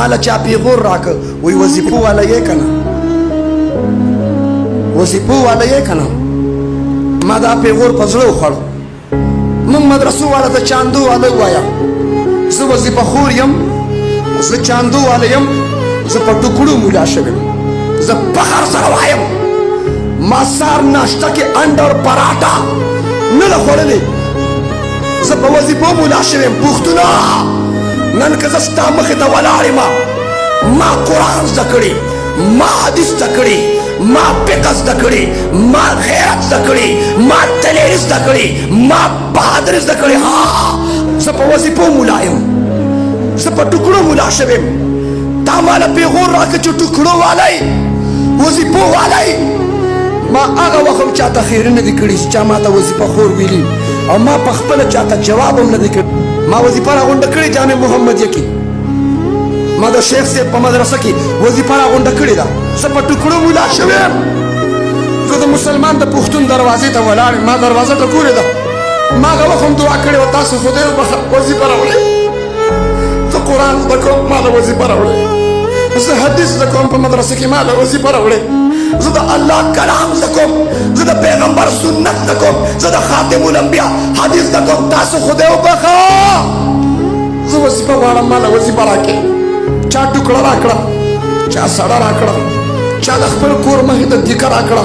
مالا چا پیغور راکه وی وظیفو والا یې کنه وظیفو والا یې کنه ما دا پیغور په زړه وخوړ موږ مدرسو والا ته چاندو والا وایا زه وظیفه خور یم زه چاندو والا یم زه په ټوکړو مولا شویم زه فخر سره وایم ما سار ناشته کې انډ اور پراټا نه ده خوړلې زه په وظیفو مولا شویم پښتونه نن که زه ستا مخې ته ولاړ یم ما قرآن زده کړي ما حدیث زده کړي ما فقه زده کړي ما غیرت زده کړي ما دلیل زده کړي ما بهادري زده کړي ها زه په وظیفو مولا یم زه په ټوکړو مولا شویم تا ماله پیغور راکړه چې ټوکړو والی وظیفو والی ما هغه وخت هم چاته خیري نه دي کړي چې چا ماته وظیفه خور ویلي او ما په خپله چاته جواب هم نه دی کړی ما وظیفه راغونډه کړې جامع محمدیه کې ما د شیخ صاحب په مدرسه کې وظیفه راغونډه کړې ده زه په ټوکړو مولا شوی یم زه د مسلمان د پښتون دروازې ته ولاړ یم ما دروازه ټکورې ده ما هغه وخت هم دعا کړې وه تاسو خدای وبخه وظیفه راوړئ زه قرآن زده کوم ما له وظیفه راوړئ زه حدیث زده کوم په مدرسه کې ما له وظیفه راوړئ زه د الله کلام زده کوم زه د پیغمبر سنت زده کوم زه د خاتم الانبیا حدیث زده کوم تاسو خدای وبخه زه وظیفه غواړم ما له وظیفه راکړئ چا ټوکړه راکړه چا سړه راکړه چا د خپل کور مخې ته دیګه راکړه